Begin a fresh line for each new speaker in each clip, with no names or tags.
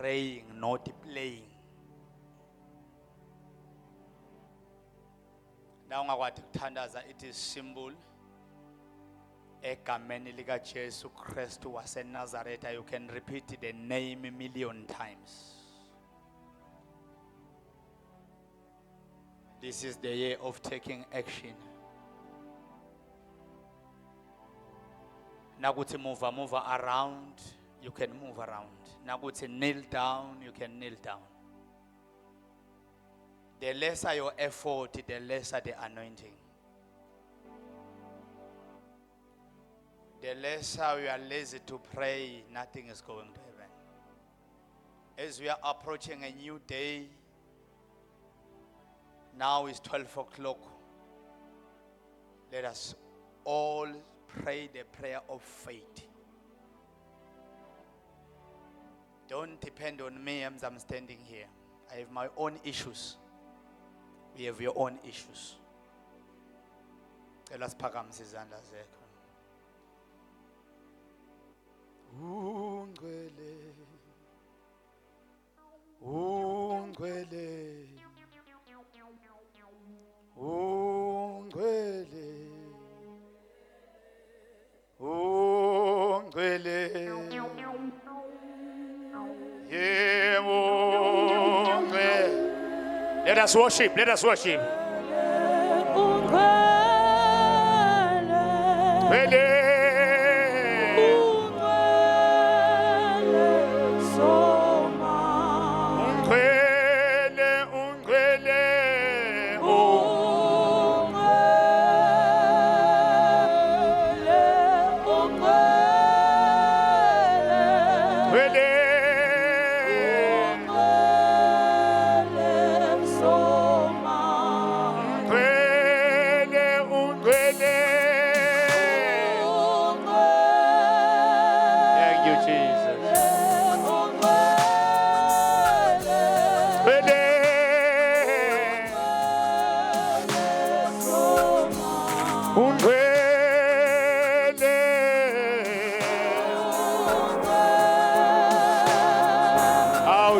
praying, not playing. Na ungakwathi kuthandaza, it is symbol egameni lika Jesu Kristu waseNazaretha. You can repeat the name a million times. This is the year of taking action. Nakuthi move around, you can move around. Nakuthi kneel down, you can kneel down. The lesser your effort, the lesser the anointing. The lesser you are lazy to pray, nothing is going to happen. As we are approaching a new day, now is 12 o'clock. Let us all pray the prayer of faith. Don't depend on me as I'm standing here. I have my own issues. We have your own issues. Let us phakamise izandla zethu. Ungcwele, ungcwele, ungcwele, ungcwele, yebo ungcwele. Let us worship, let us worship. Ungcwele.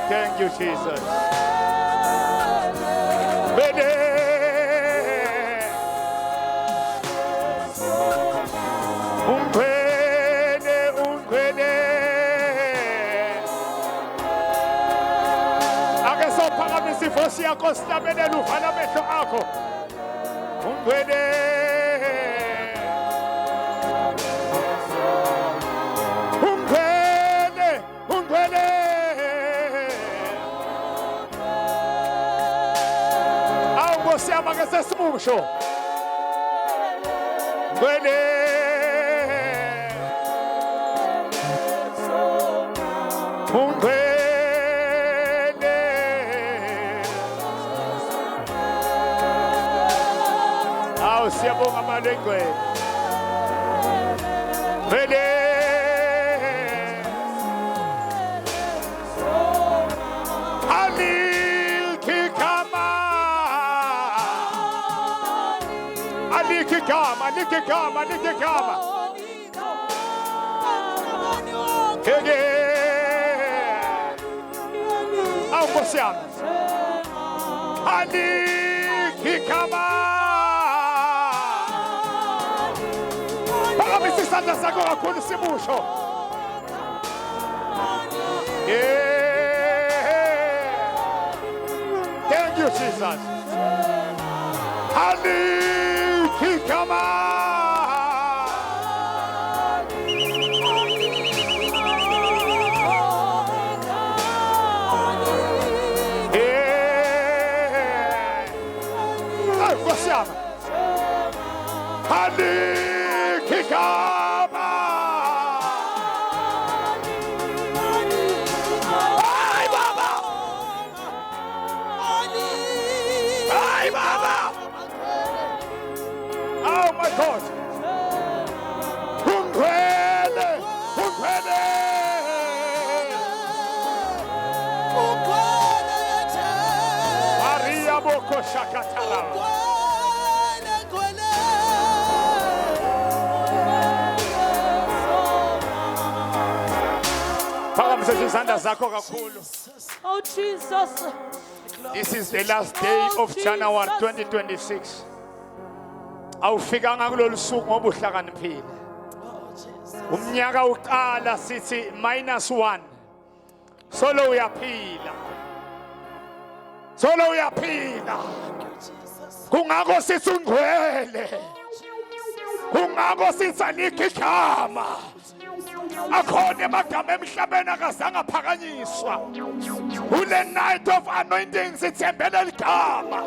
Thank you, Jesus. Ake sophakamisa ivosi yakho sitabele uvala amehlo akho. Ungcwele. Siamo che se smuscio. Ungcwele. Ungcwele. Awu siyabonga amalengwe. Ungcwele. Alikikama. Kege. Au kosiam. Alikikama. Para misi sanda sagora kuno simusho. Thank you, Jesus. Alikikama. Alikikama. Ay Baba. Ay Baba. Oh my God. Ungcwele. Ungcwele. Maria Boko Shakatara. izandla zakho kakhulu.
Oh Jesus.
This is the last day of January 2026. Awufikanga kulolu suku ngoba uhlakaniphile. Umnyaka uqala sithi -1. Solo uyaphila. Solo uyaphila. Kungako sithi ungcwele. Kungako sithi alikho igama. Akhona amagama emhlabeni akazange aphakanyiswa. Ule night of anointing sithembele igama.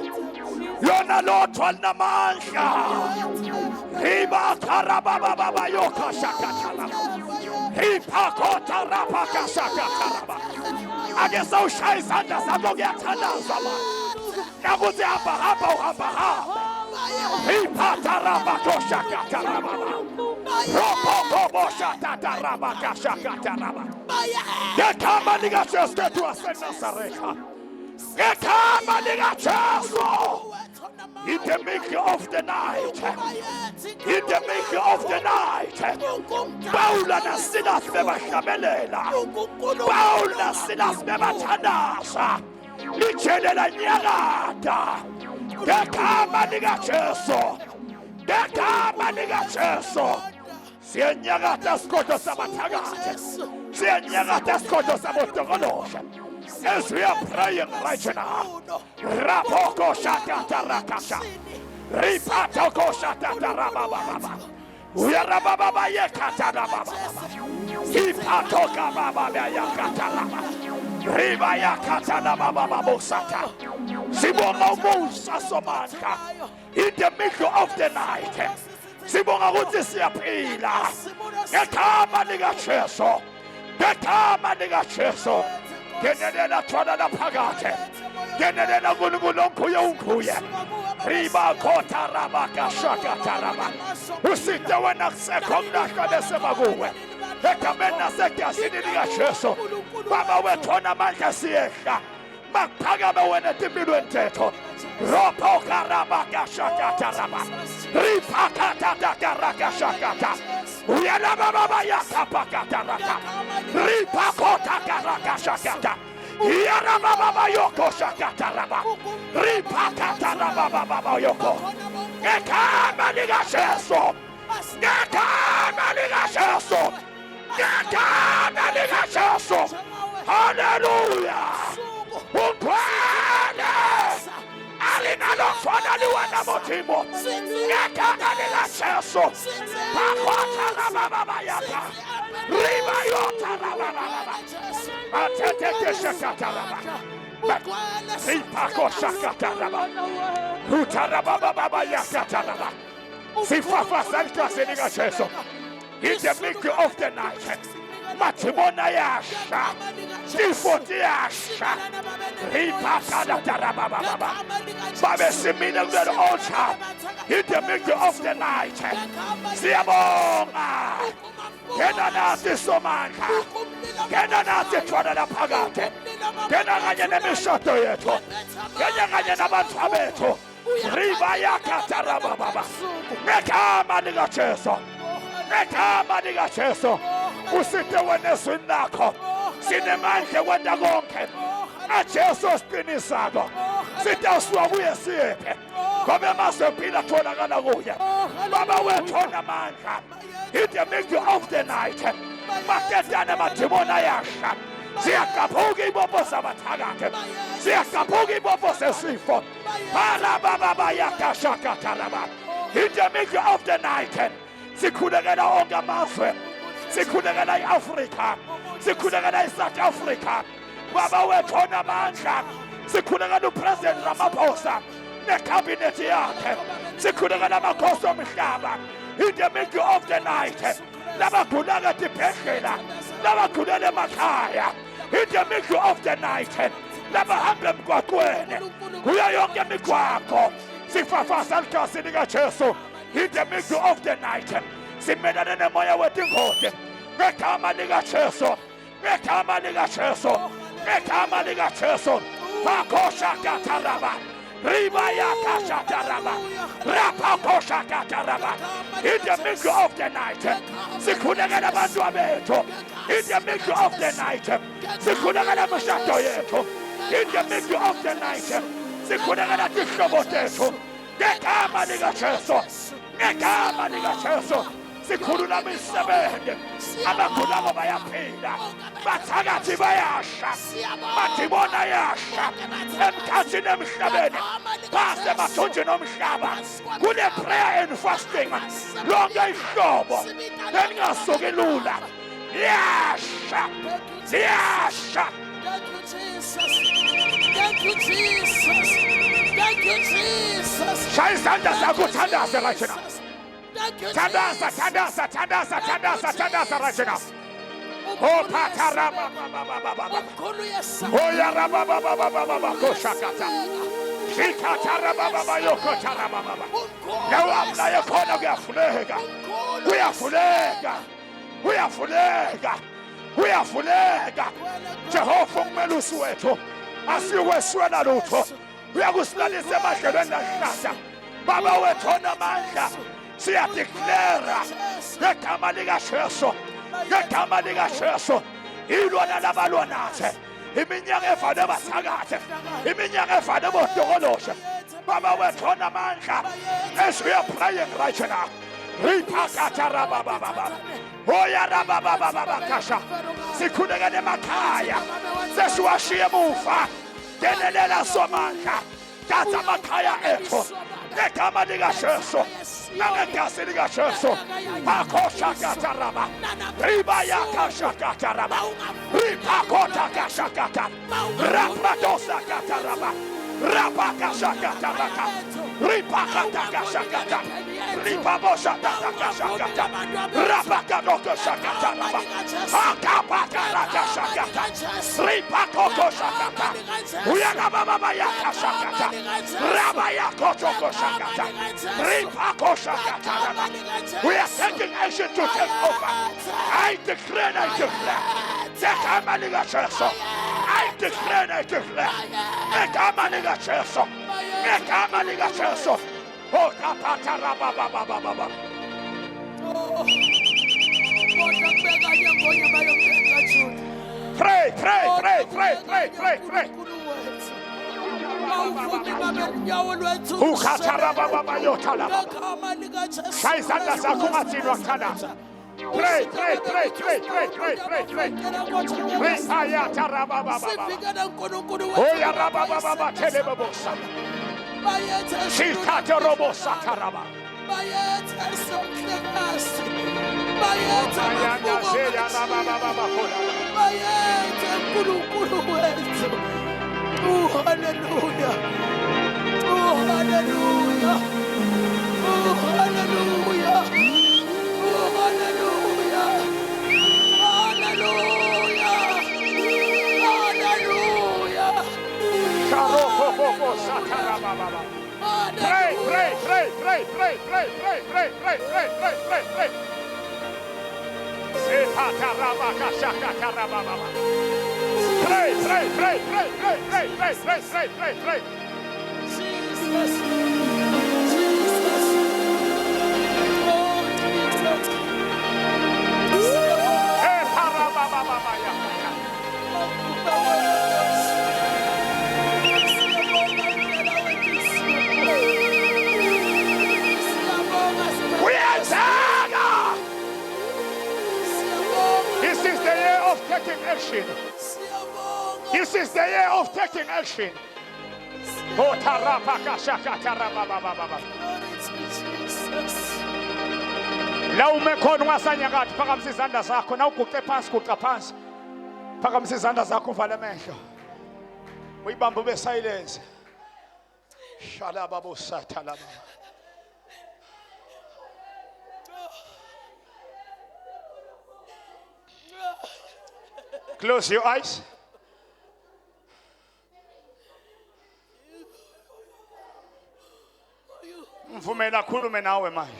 Lona lotho linamandla. Riba karababa baba yoka shakatala. Ripa kota rapa kashakataraba. Ake sawushaya izandla zakho kuyathandaza manje. Nakuthi hamba uhamba. Ripa taraba koshakataraba. Ropo koshakataraba kashakataraba. Ngegama likaJesu Kristu waseNazaretha. Ngegama likaJesu. In the middle of the night, in the middle of the night, Paula na Silas bebahlabelela, Paula Silas bebathandaza, lijelela nyakata, ngegama likaJesu, ngegama likaJesu, siyenyakata isikhodo sabathakathi, siyenyakata isikhodo sabodokoloshi. As we are praying right now, Rapoko Shata Rakasha, Ripatoko Shata Rababa, Uyarababa Yakata Baba, Ipatoka Baba Yakata, Riba Yakata Baba Bosata, Sibonga Musa Somanka, in the middle of the night, Sibonga Utisia Pila, Yakama Ligacheso, Yakama Ligacheso. Genedena toda na pagate. Genedena gulugulonkuya unkuya. Riba kota rabaka shakata raba. Usite wena sekongna kadese maguwe. Ekamena sekya sinidiga cheso. Baba wetona manka sieka. Makpaga wena timbilwe nteto. Ropo karabaka shakata raba. Ripa kata karaka shakata. Uyana baba yakapakata raka. Ripa kota karaka shakata. Uyana baba yoko shakata raba. Ripa kata raba baba yoko. Ngekama ligacheso. Ngekama ligacheso. Ngekama ligacheso. Hallelujah. Ukwale. Alina lofana liwana motimo. Ngekama ligacheso. Pakota baba yaka. Riba yota baba. Atete shakata raba. Ripa shakata raba. Rutaraba baba yakata raba. Sifafa salka seniga cheso. In the middle of the night. Matimona yasha. Tifoti yasha. Ripa kada raba baba. Baba simina the altar. In the middle of the night. Siabonga. Kenanati somanka. Kenanati toda na pagate. Kenanganya na mishoto yetu. Kenanganya na bantu Riba yakata raba baba. Ngekama ligacheso. Ngekama ligacheso. Usite wene swinako. Sinemanje wenda gonke. Acheso spinisago. Sita uswabuye siepe. Kome masopila tona gana guya. Baba we tona manka. In the middle of the night. Maketana matimona yasha. Siakapugi bobo sabatagake. Siakapugi bobo sesifo. Para baba yakashaka taraba. In the middle of the night. Sikudagana onga mafwe. Sikudagana Africa. Sikudagana South Africa. Baba we tona manka. Sikudagana President Ramaphosa. Ne cabinet yake. Sikudagana makoso mshaba. In the middle of the night. Labakulaga tipekela. Labakudele makaya. In the middle of the night. Labahambe mkwakwene. Kuya yonge mikwako. Sifafa salka siniga cheso. In the middle of the night. Simena nene moya wetingote. Ngekama niga cheso. Ngekama niga cheso. Ngekama niga cheso. Pakosha kataraba. Riba yakasha taraba. Rapakosha kataraba. In the middle of the night. Sikunega na bandu abeto. In the middle of the night, sikhulekela imishado yethu. In the middle of the night, sikhulekela izihlobo zethu. Ngegama likaJesu, ngegama likaJesu, sikhulula imisebenzi. Abakhulabo bayaphila, bathakathi bayasha, bathibona yasha. Emkhathini emhlabeni, base bathunjwe nomhlaba. Kune prayer and fasting, lonke ihlobo elingasuki lula. Yasha, yasha.
Thank you, Jesus. Thank you, Jesus.
Shaya izandla zakho uthandaze right now.
Thank you,
Tandaza,
Jesus.
tandaza right now. Oh, pataraba,
Omkhulu yesa.
oh, yaraba, koshakata. Shikataraba, yokotaraba. Now I'm like a corner, we are fulega. Jehovah Melusu wethu. Asiweswela lutho. Uyakusilalisa emadlelweni ashata. Baba wethu onamandla. Siyadeclare ngegama likaJesu. Ngegama likaJesu. Ilwana labalwanathe. Iminyaka evane bathakathe. Iminyaka evane bodokoloshe. Baba wethu onamandla. As we are praying right now. Ripakata rababa. Oya rababa kasha. Sikhulekele emakhaya. Sesiwashiye emuva. Ngenelela somandla. Datha amakhaya ethu. Ngegama likaJesu. Nangegasi likaJesu. Makosha kataraba. Ribaya kasha kataraba. Ripakota kasha kataraba. Rapadosa kataraba. Rapakasha kataraba. Ripakata kasha kataraba. Ripabosha kasha kataraba. Rapakadoka kataraba. Akapakara kasha kataraba. Ripakoko shakata. Uyagababa yakasha kataraba. Rabaya kotoko shakata. Ripako shakata. We are taking action to take over. I declare. Ngegama likaJesu. I declare. Ngegama likaJesu. Ngegama likaJesu. Oh, kapata rababa. Pray. Ukatarababa yotalaba. Shaya izandla zakho ungathini wakuthandaza. Pray. Oya rababa telebosa. Shikata robosa taraba.
Oh, hallelujah. Oh, hallelujah. Oh, hallelujah. Oh, hallelujah.
Pray. Pray.
Jesus. Oh,
This is the year of taking action. This is the year of taking action. Oh, tarapaka shaka tarababa. La umekhona ungasanyakathi phakamisa izandla zakho na uguqe phansi guqa phansi. Phakamisa izandla zakho uvale amehlo. Uyibambe ube silence. Shalaba bosatalaba. Close your eyes. Mvumela khulume nawe manje.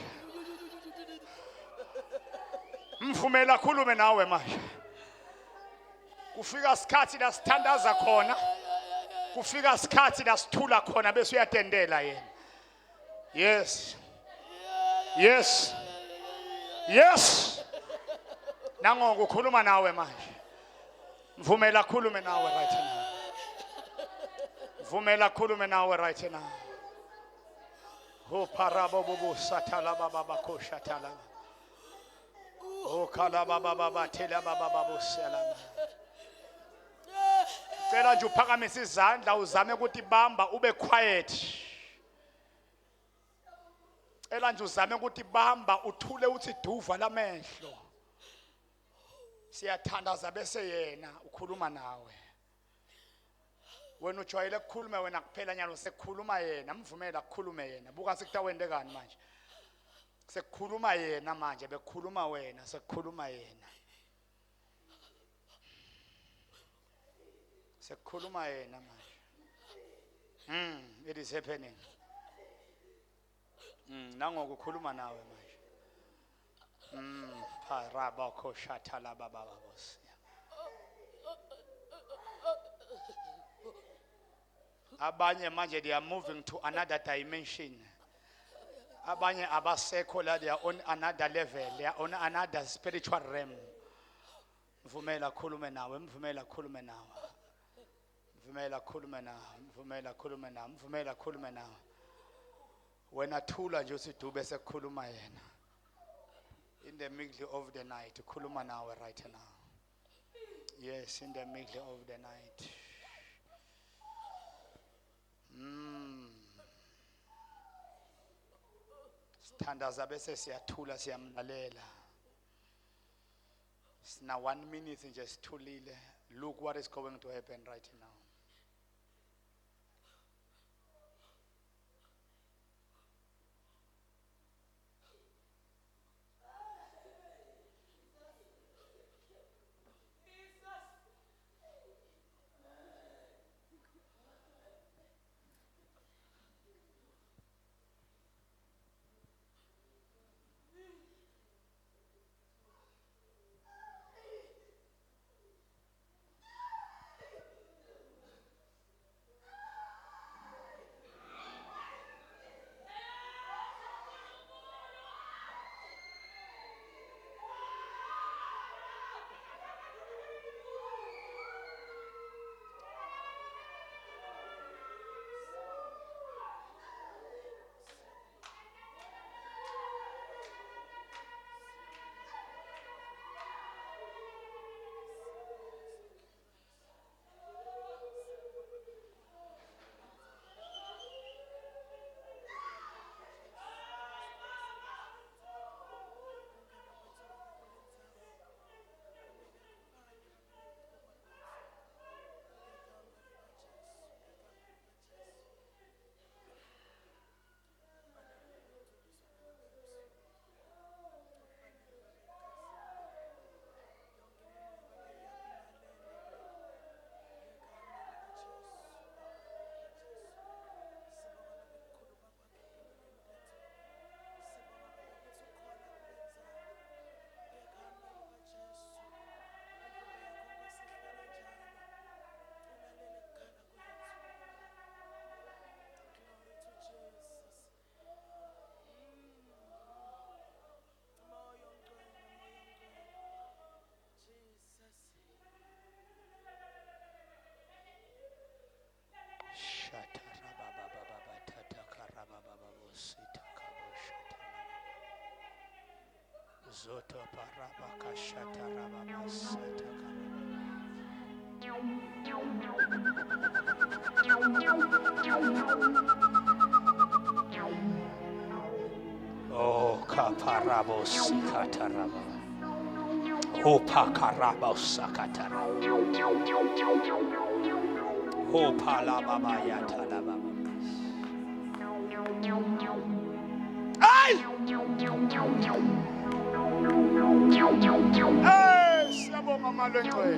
Mvumela khulume nawe manje. Kufika isikhathi la sithandaza khona. Kufika isikhathi la sithula khona bese uyatendela yena. Yes. Nangoku ukhuluma nawe manje. Mvumela khulume nawe right now. Mvumela khulume nawe right now. Ho parabo bubu satala baba bakosha tala. Ho kala baba baba tela baba babu selama. Cela nje uphakamise izandla uzame ukuthi bamba ube quiet. Cela nje uzame ukuthi bamba uthule uthi duva lamehlo. Siyathandaza bese yena ukhuluma nawe. Wena ujwayele ukukhuluma wena kuphela nyalo sekukhuluma yena mvumela ukukhuluma yena. Buka sekuthiwa wende kani manje. Sekukhuluma yena manje bekukhuluma wena sekukhuluma yena. Sekukhuluma yena manje. It is happening. Nangoku ukhuluma nawe manje. Paraba koshatala baba babos. Abanye manje they are moving to another dimension. Abanye abasekho la they are on another level, they are on another spiritual realm. Mvumela khulume nawe, mvumela khulume nawe. Mvumela khulume nawe, mvumela khulume nawe, mvumela khulume nawe. Wena thula nje usidu bese khuluma yena. In the middle of the night, khuluma nawe right now. Yes, in the middle of the night. Sithandaza bese siyathula siyamlalela. Sina 1 minute nje sithulile. Look what is going to happen right now. Zoto parabaka shatarababa sataka. Oh kaparabo sikataraba. Opa karabo sakatara. Opa la baba yatala baba. Ay! Siyabonga malwengcwele.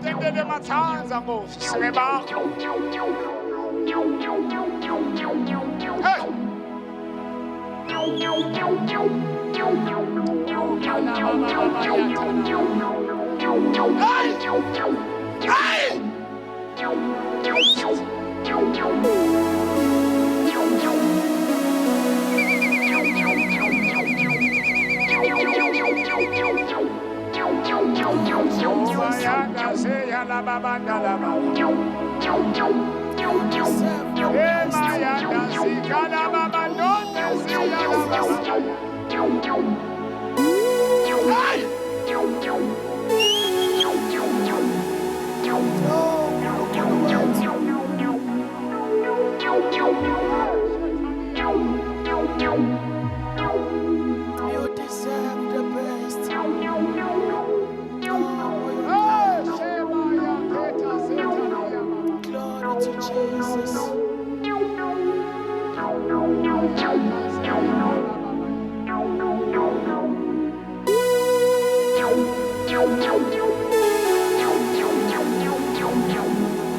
Tendele mathanza Nkosi sinebakho. Mayanda se yala babanda la baba. Mayanda si kala babando se yala baba. Ay!
You deserve the best. Glory to Jesus.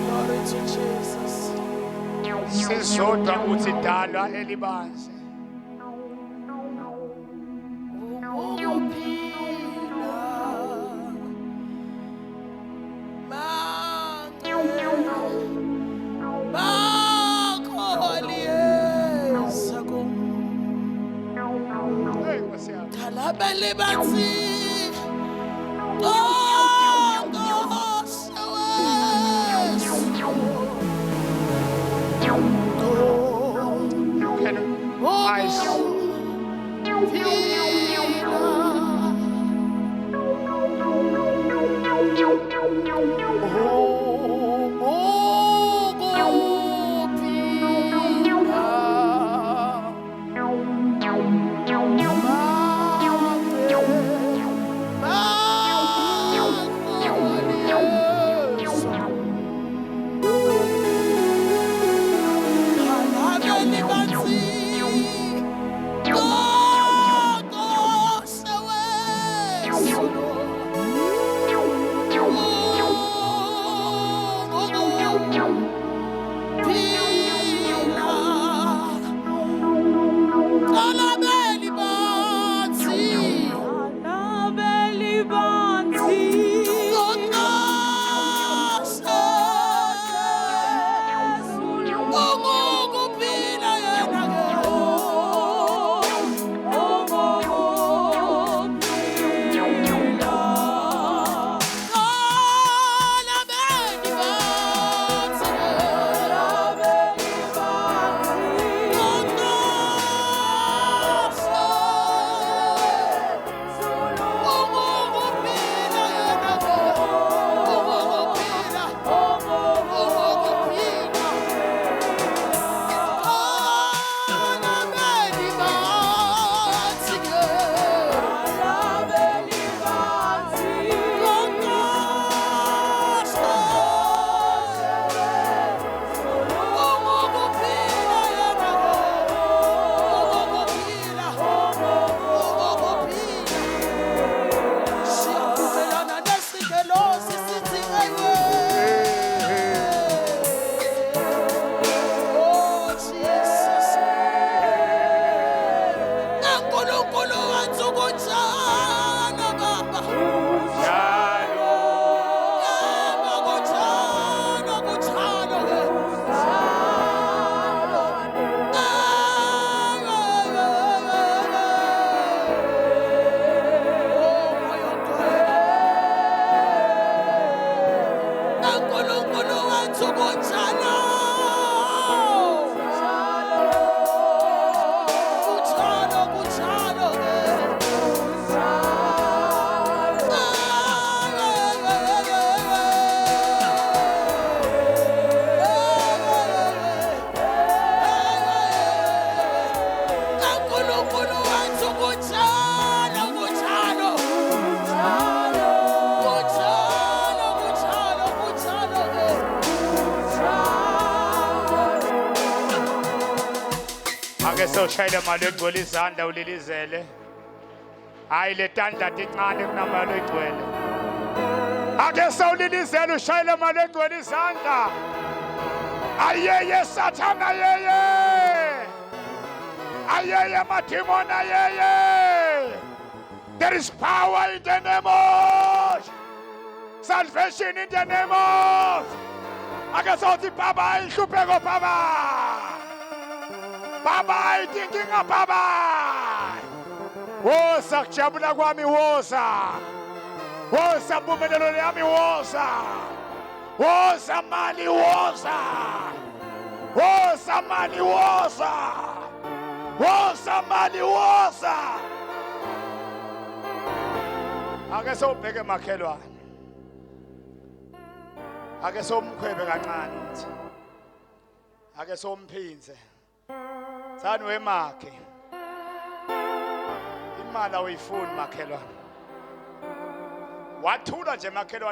Glory to Jesus.
Sisodwa uthi dala elibanzi. Shayela mali egcwele izandla ulilizele. Hayi le standard incane kunamali egcwele. Ake sawulilizele ushayela mali egcwele izandla. Ayeye sathana ayeye. Ayeye madimoni ayeye. There is power in the name of salvation in the name of. Ake sawuthi baba ihlupheko baba. Baba, thinking of Baba. Woza kujabula kwami woza. Woza mpumelelo yami woza. Woza mali woza. Woza mali woza. Woza mali woza. Ake sobheke makhelwane. Ake somkhwebe kancane uthi. Ake somphinze. Sani wemakhe. Imali awuyifuni makhelwane. Wathula nje makhelwane.